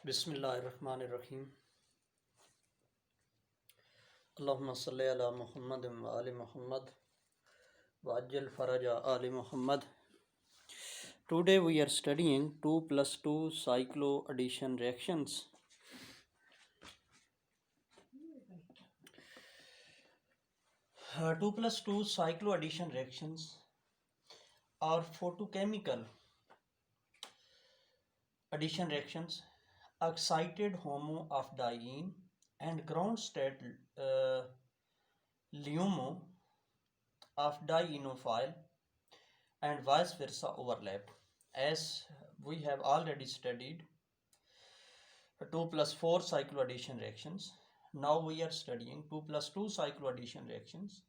बिस्मिल्लाहिर्रहमानिर्रहीम। अल्लाहुम्मा सल्लि अला मुहम्मद व आलि मुहम्मद व अज्जिल फरजा आलि Muhammad. Today we are studying 2+2 cycloaddition reactions. 2+2 cycloaddition reactions are photochemical addition reactions. Excited HOMO of diene and ground state LUMO of dienophile and vice versa overlap. As we have already studied 2+4 cycloaddition reactions, now we are studying 2+2 cycloaddition reactions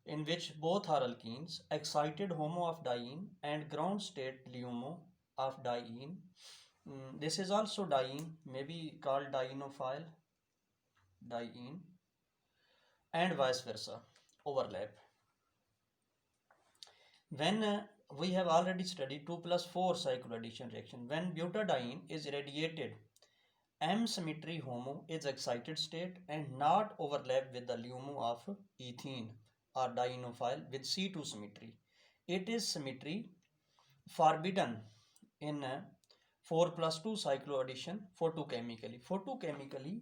in which both are alkenes. Excited HOMO of diene and ground state LUMO of diene. This is also diene, maybe called dienophile, diene, and vice versa overlap. When we have already studied 2+4 cycloaddition reaction, when butadiene is irradiated, M symmetry HOMO is excited state and not overlap with the LUMO of ethene or dienophile with C2 symmetry. It is symmetry forbidden in 4+2 cycloaddition photochemically. Photochemically,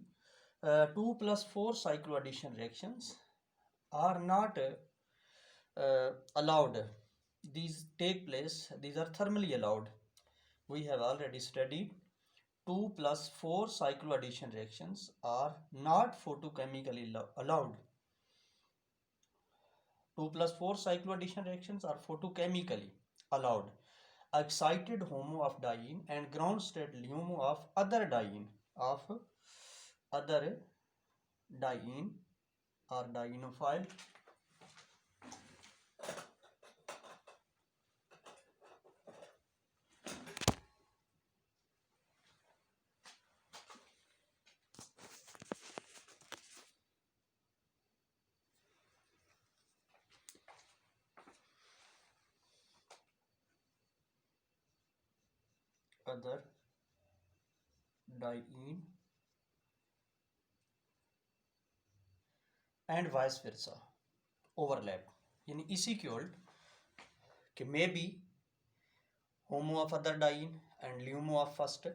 2+4 cycloaddition reactions are not allowed. These take place, these are thermally allowed. We have already studied 2+4 cycloaddition reactions are not photochemically allowed. 2+4 cycloaddition reactions are photochemically allowed. Excited HOMO of diene and ground state LUMO of other diene or dienophile other diene and vice versa overlap. यानी इसी की उल्ट कि may be HOMO of other diene and LUMO of first.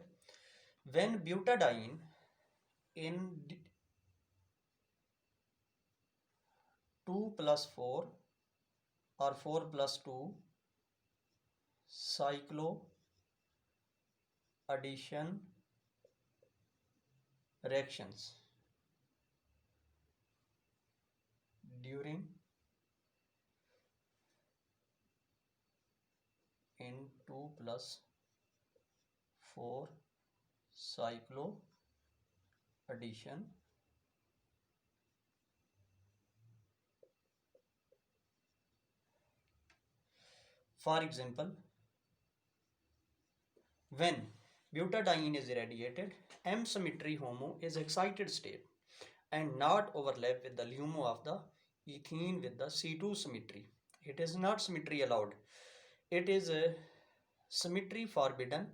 When butadiene in 2+4 or 4+2 cycloaddition reactions during in 2+4 cycloaddition for example, when butadiene is irradiated, M symmetry HOMO is excited state and not overlap with the LUMO of the ethene with the C2 symmetry. It is not symmetry allowed. It is a symmetry forbidden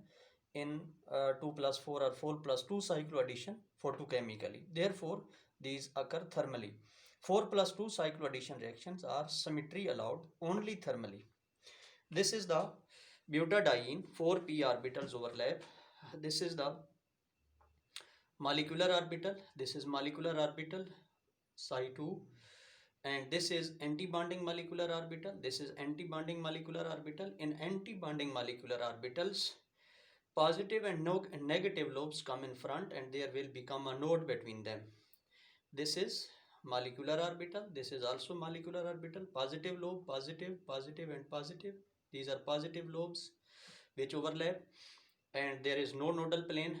in 2+4 or 4+2 cycloaddition photochemically. Therefore, these occur thermally. 4+2 cycloaddition reactions are symmetry allowed only thermally. This is the butadiene, 4p orbitals overlap. This is the molecular orbital. This is molecular orbital psi2, and this is anti-bonding molecular orbital. This is anti-bonding molecular orbital. In anti-bonding molecular orbitals, positive and negative lobes come in front and there will become a node between them. This is molecular orbital. This is also molecular orbital. Positive lobe, positive, positive and positive. These are positive lobes which overlap and there is no nodal plane.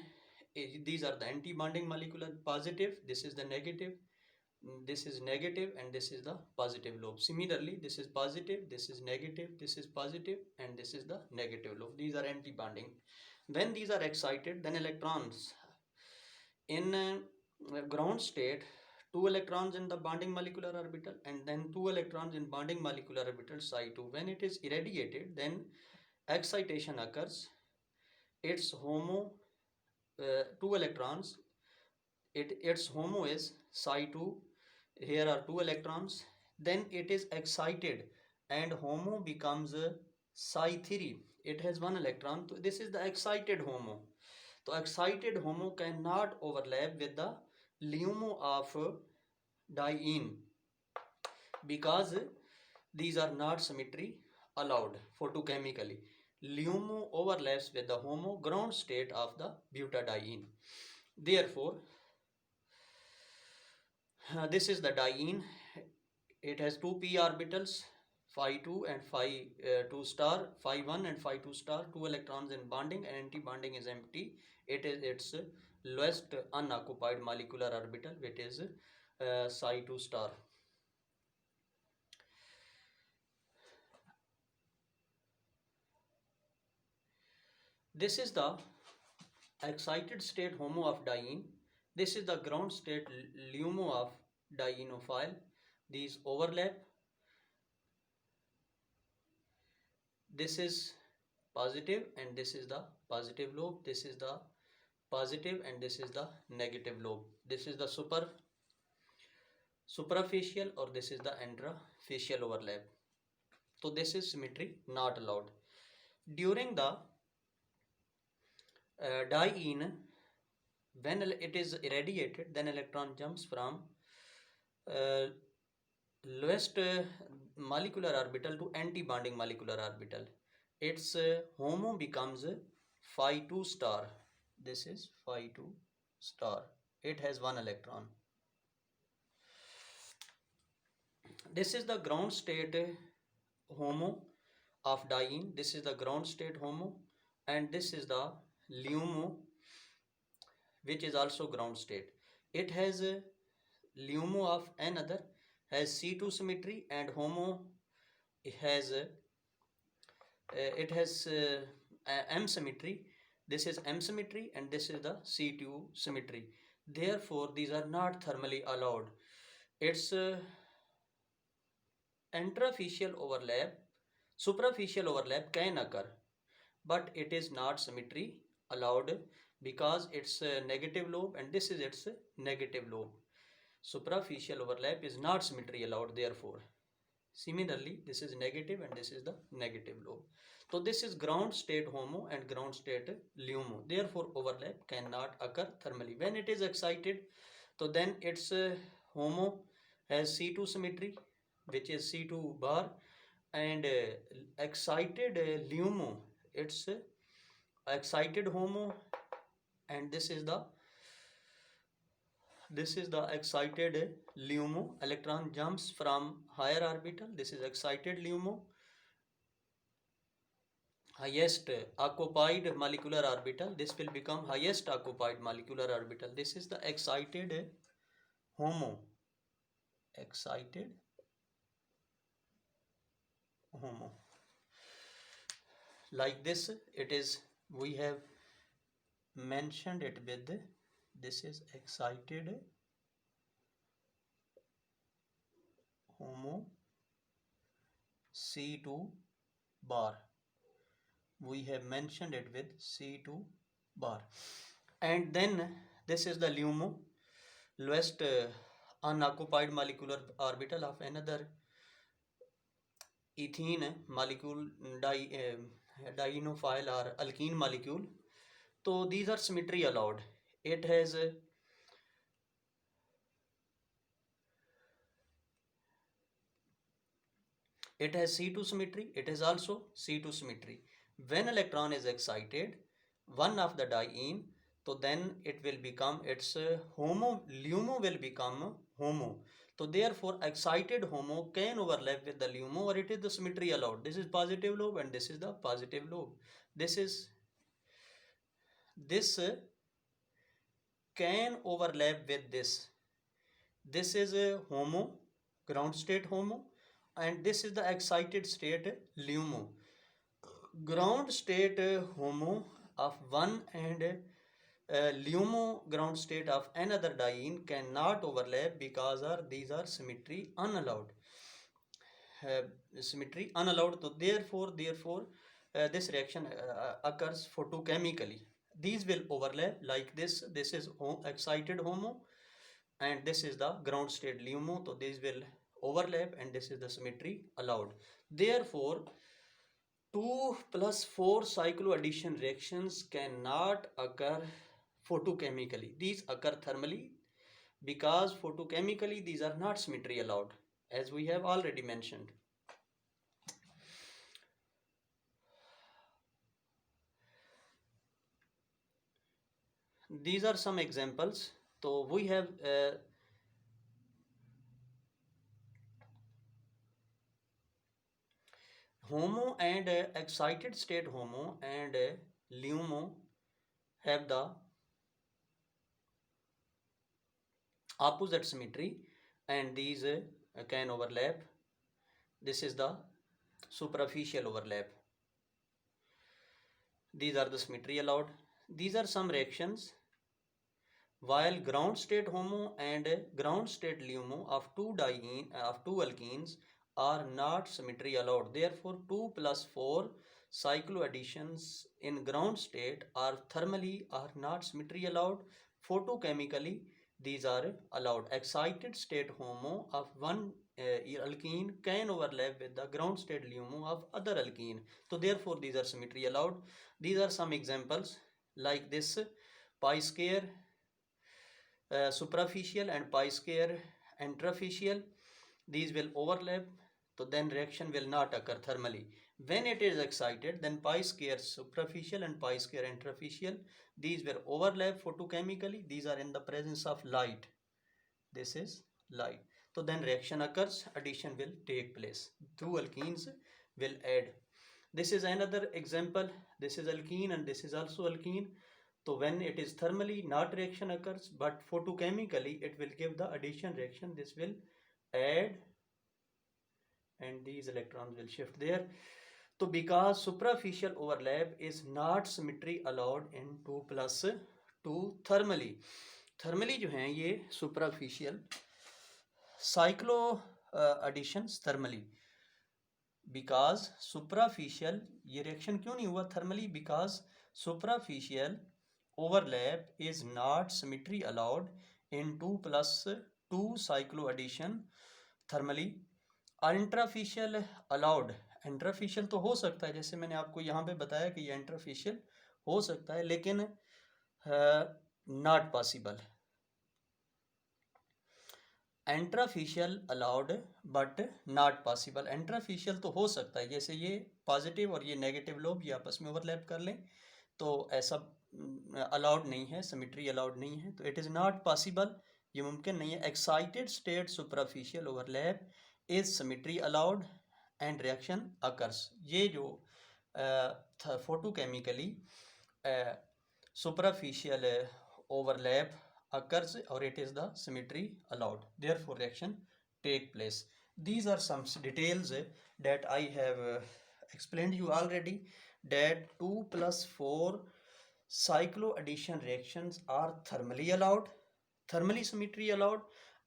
These are the anti-bonding molecular positive. This is the negative. This is negative and this is the positive lobe. Similarly, this is positive, this is negative, this is positive and this is the negative lobe. These are anti-bonding. When these are excited, then electrons in ground state, 2 electrons in the bonding molecular orbital and then 2 electrons in bonding molecular orbital psi2. When it is irradiated, then excitation occurs. Its HOMO two electrons. Its HOMO is Psi2. Here are two electrons. Then it is excited and HOMO becomes Psi3. It has one electron. So this is the excited HOMO. So excited HOMO cannot overlap with the LUMO of diene because these are not symmetry allowed photochemically. LUMO overlaps with the HOMO ground state of the butadiene. Therefore, this is the diene. It has two p orbitals, phi 2 and phi 2 star, phi 1 and phi 2 star, two electrons in bonding, and anti-bonding is empty. It is its lowest unoccupied molecular orbital, which is psi 2 star. This is the excited state HOMO of diene. This is the ground state LUMO of dienophile. These overlap. This is positive and this is the positive lobe. This is the positive and this is the negative lobe. This is the suprafacial or this is the intrafacial overlap. So this is symmetry not allowed. During the diene, when it is irradiated, then electron jumps from lowest molecular orbital to anti-bonding molecular orbital. Its HOMO becomes phi 2 star. This is phi 2 star. It has one electron. This is the ground state HOMO of diene. This is the ground state HOMO, and this is the LUMO, which is also ground state. It has a LUMO of another, has C2 symmetry, and HOMO has it has M symmetry. This is M symmetry and this is the C2 symmetry. Therefore, these are not thermally allowed. It's intrafacial overlap, superficial overlap can occur, but it is not symmetry allowed because it's a negative lobe and this is its negative lobe. Suprafacial overlap is not symmetry allowed, therefore. Similarly, this is negative and this is the negative lobe. So this is ground state HOMO and ground state LUMO. Therefore, overlap cannot occur thermally. When it is excited, so then its HOMO has C2 symmetry, which is C2 bar, and excited LUMO, it's excited HOMO, and this is the excited LUMO. Electron jumps from higher orbital. This is excited LUMO. Highest occupied molecular orbital. This will become highest occupied molecular orbital. This is the excited HOMO. Excited HOMO. Like this, it is, we have mentioned it with this is excited HOMO C2 bar. We have mentioned it with C2 bar. And then this is the LUMO, lowest unoccupied molecular orbital of another ethene molecule, dienophile or alkene molecule. So these are symmetry allowed. It has C2 symmetry. It has also C2 symmetry. When electron is excited, one of the diene, so then it will become its HOMO, LUMO will become HOMO. So therefore, excited HOMO can overlap with the LUMO, or it is the symmetry allowed. This is positive lobe and this is the positive lobe. This can overlap with this. This is a HOMO, ground state HOMO, and this is the excited state LUMO. Ground state HOMO of one and LUMO ground state of another diene cannot overlap because these are symmetry unallowed. So therefore this reaction occurs photochemically. These will overlap like this. This is excited HOMO and this is the ground state LUMO. So these will overlap and this is the symmetry allowed. Therefore, 2 plus 4 cycloaddition reactions cannot occur photochemically. These occur thermally because photochemically these are not symmetry allowed, as we have already mentioned. These are some examples. So we have HOMO and excited state HOMO and LUMO have the opposite symmetry and these can overlap. This is the superficial overlap. These are the symmetry allowed. These are some reactions. While ground state HOMO and ground state LUMO of two alkenes are not symmetry allowed. Therefore, 2 plus 4 cycloadditions in ground state are thermally are not symmetry allowed. Photochemically, these are allowed. Excited state HOMO of one alkene can overlap with the ground state LUMO of other alkene. So therefore, these are symmetry allowed. These are some examples like this: pi square superficial and pi square interficial. These will overlap, so then reaction will not occur thermally. When it is excited, then pi square superficial and pi square interficial, these will overlap photochemically. These are in the presence of light. This is light. So then reaction occurs, addition will take place. Two alkenes will add. This is another example. This is alkene and this is also alkene. So when it is thermally, not reaction occurs, but photochemically it will give the addition reaction. This will add and these electrons will shift there. So because superficial overlap is not symmetry allowed in 2 plus 2 thermally. Thermally जो हैं ये superficial cyclo additions thermally. Because superficial ये reaction क्यों नहीं हुआ thermally? Because superficial overlap is not symmetry allowed in 2 plus 2 cycloaddition thermally. इंट्राफिशियल allowed. इंट्राफिशियल तो हो सकता है, जैसे मैंने आपको यहाँ पे बताया कि ये इंट्राफिशियल हो सकता है, लेकिन not possible. Intrafacial allowed but not possible. Intrafacial तो हो सकता है, जैसे ये पॉजिटिव और ये नेगेटिव लोब ये आपस में ओवरलैप कर लें, तो ऐसा अलाउड नहीं है, सिमेट्री अलाउड नहीं है. तो इट इज़ नॉट पॉसिबल, ये मुमकिन नहीं है. Excited state superficial overlap is symmetry allowed and reaction occurs. ये जो photochemically superficial overlap occurs or it is the symmetry allowed, therefore reaction take place. These are some details that I have explained you already, that 2 plus 4 cycloaddition reactions are thermally allowed, thermally symmetry allowed,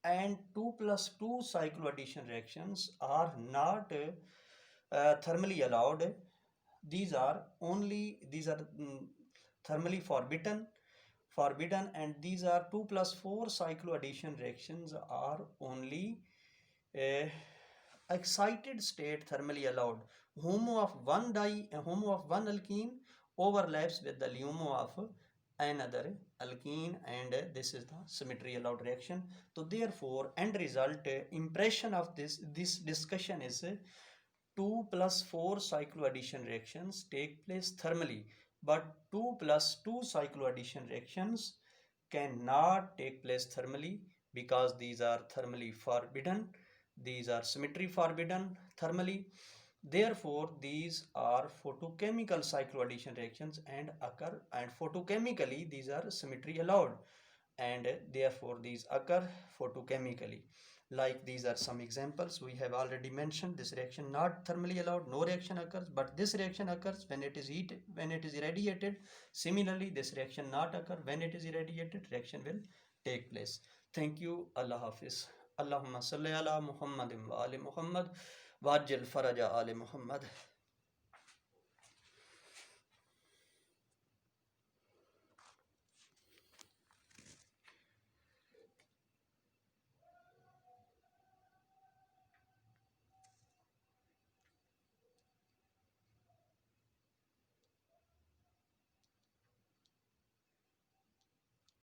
and 2 plus 2 cycloaddition reactions are not thermally allowed. These are thermally forbidden, and these are 2 plus 4 cycloaddition reactions are only excited state thermally allowed. HOMO of one alkene overlaps with the LUMO of another alkene, and this is the symmetry allowed reaction. So therefore end result impression of this discussion is 2 plus 4 cycloaddition reactions take place thermally, but 2 plus 2 cycloaddition reactions cannot take place thermally because these are thermally forbidden. These are symmetry forbidden thermally. Therefore these are photochemical cycloaddition reactions and occur, and photochemically these are symmetry allowed, and therefore these occur photochemically. Like these are some examples we have already mentioned. This reaction not thermally allowed, no reaction occurs, but this reaction occurs when it is heated, when it is irradiated. Similarly this reaction not occur when it is irradiated, reaction will take place. Thank you. Allah Hafiz. Allahumma salli ala Muhammadin wa ali Muhammad wa ajil faraja ali Muhammad.